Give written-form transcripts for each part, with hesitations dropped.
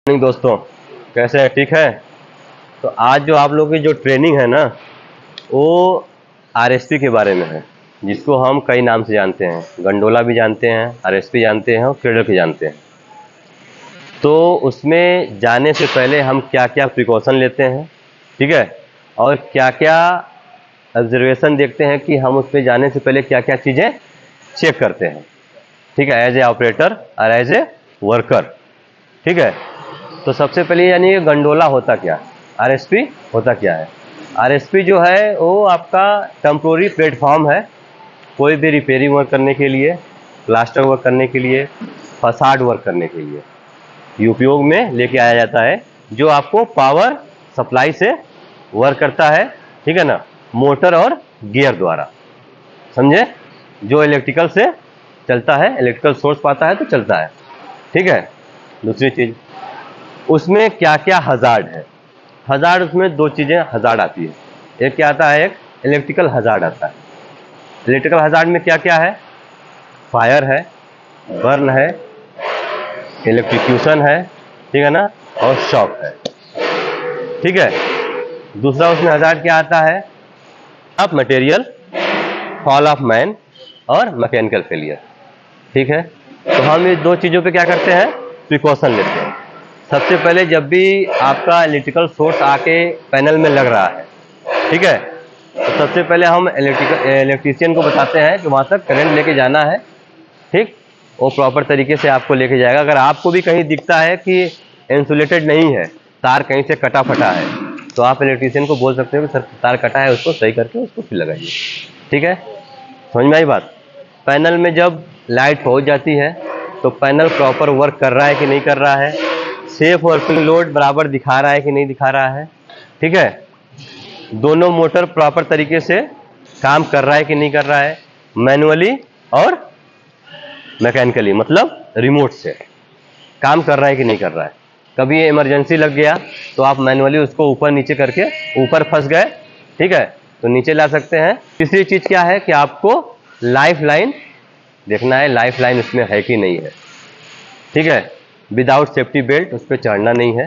Morning दोस्तों, कैसे हैं? ठीक है। तो आज जो आप लोगों की जो ट्रेनिंग है ना, वो आरएसपी के बारे में है, जिसको हम कई नाम से जानते हैं। गंडोला भी जानते हैं, आरएसपी जानते हैं और क्रेडल भी जानते हैं। तो उसमें जाने से पहले हम क्या क्या प्रिकॉशन लेते हैं, ठीक है, और क्या क्या ऑब्जर्वेशन देखते हैं कि हम उस पर जाने से पहले क्या क्या चीज़ें चेक करते हैं, ठीक है, एज ए ऑपरेटर और एज ए वर्कर। ठीक है। तो सबसे पहले यानी ये गंडोला होता क्या, आरएसपी होता क्या है? आरएसपी जो है वो आपका टेम्पोररी प्लेटफॉर्म है, कोई भी रिपेयरिंग वर्क करने के लिए, प्लास्टर वर्क करने के लिए, फसाड वर्क करने के लिए ये उपयोग में लेके आया जाता है, जो आपको पावर सप्लाई से वर्क करता है, ठीक है ना, मोटर और गियर द्वारा, समझे? जो इलेक्ट्रिकल से चलता है, इलेक्ट्रिकल सोर्स पाता है तो चलता है, ठीक है। दूसरी चीज़, उसमें क्या क्या हजार्ड है? हजार्ड, उसमें दो चीज़ें हजार्ड आती है। एक क्या आता है, एक इलेक्ट्रिकल हजार्ड आता है। इलेक्ट्रिकल हजार्ड में क्या क्या है? फायर है, बर्न है, इलेक्ट्रिक्यूशन है, ठीक है ना, और शॉक है, ठीक है। दूसरा उसमें हजार्ड क्या आता है? Of material, fall of man और मैकेनिकल फेलियर, ठीक है। तो हम ये दो चीज़ों पे क्या करते हैं, प्रिकॉशन लेते हैं। सबसे पहले जब भी आपका इलेक्ट्रिकल सोर्स आके पैनल में लग रहा है, ठीक है, तो सबसे पहले हम इलेक्ट्रीशियन को बताते हैं कि वहाँ तक करंट लेके जाना है, ठीक, वो प्रॉपर तरीके से आपको लेके जाएगा। अगर आपको भी कहीं दिखता है कि इंसुलेटेड नहीं है, तार कहीं से कटा फटा है, तो आप इलेक्ट्रीशियन को बोल सकते हो कि सर तार कटा है, उसको सही करके उसको फिर लगाइए, ठीक है। समझ में आई बात? पैनल में जब लाइट पहुंच जाती है तो पैनल प्रॉपर वर्क कर रहा है कि नहीं कर रहा है, सेफ वर्किंग लोड बराबर दिखा रहा है कि नहीं दिखा रहा है, ठीक है, दोनों मोटर प्रॉपर तरीके से काम कर रहा है कि नहीं कर रहा है, मैनुअली और मैकेनिकली, मतलब रिमोट से काम कर रहा है कि नहीं कर रहा है। कभी ये इमरजेंसी लग गया तो आप मैनुअली उसको ऊपर नीचे करके, ऊपर फंस गए, ठीक है, तो नीचे ला सकते हैं। तीसरी चीज़ क्या है कि आपको लाइफ लाइन देखना है, लाइफ लाइन उसमें है कि नहीं है, ठीक है। विदाउट सेफ्टी बेल्ट उस पर चढ़ना नहीं है,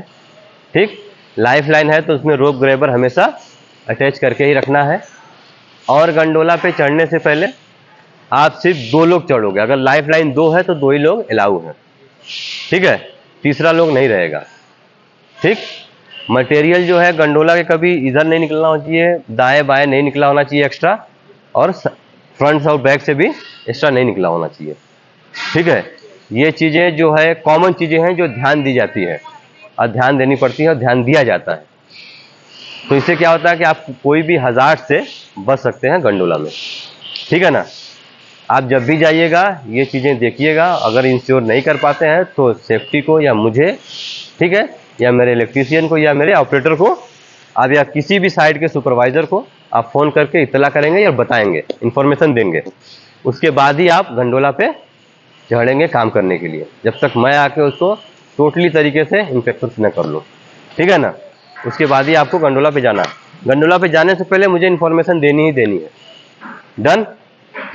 ठीक। लाइफ लाइन है तो उसमें रोप ग्रैबर हमेशा अटैच करके ही रखना है। और गंडोला पे चढ़ने से पहले आप सिर्फ 2 लोग चढ़ोगे। अगर लाइफ लाइन 2 है तो 2 ही लोग अलाउ हैं, ठीक है, तीसरा लोग नहीं रहेगा, ठीक। मटेरियल जो है गंडोला के कभी इधर नहीं निकलना होना चाहिए, दाएं बाएं नहीं निकला होना चाहिए एक्स्ट्रा, और फ्रंट और बैक से भी एक्स्ट्रा नहीं निकला होना चाहिए, ठीक है। ये चीज़ें जो है कॉमन चीज़ें हैं जो ध्यान दी जाती है और ध्यान देनी पड़ती है और ध्यान दिया जाता है। तो इससे क्या होता है कि आप कोई भी हजार्ड से बच सकते हैं गंडोला में, ठीक है ना। आप जब भी जाइएगा ये चीज़ें देखिएगा। अगर इंश्योर नहीं कर पाते हैं तो सेफ्टी को या मुझे, ठीक है, या मेरे इलेक्ट्रीशियन को या मेरे ऑपरेटर को, आप या किसी भी साइट के सुपरवाइज़र को आप फ़ोन करके इत्तला करेंगे या बताएंगे, इन्फॉर्मेशन देंगे। उसके बाद ही आप गंडोला पे चढ़ेंगे काम करने के लिए, जब तक मैं आके उसको टोटली तरीके से इंस्पेक्शन न कर लूँ, ठीक है ना। उसके बाद ही आपको गंडोला पे जाना है। गंडोला पे जाने से पहले मुझे इन्फॉर्मेशन देनी ही देनी है। डन।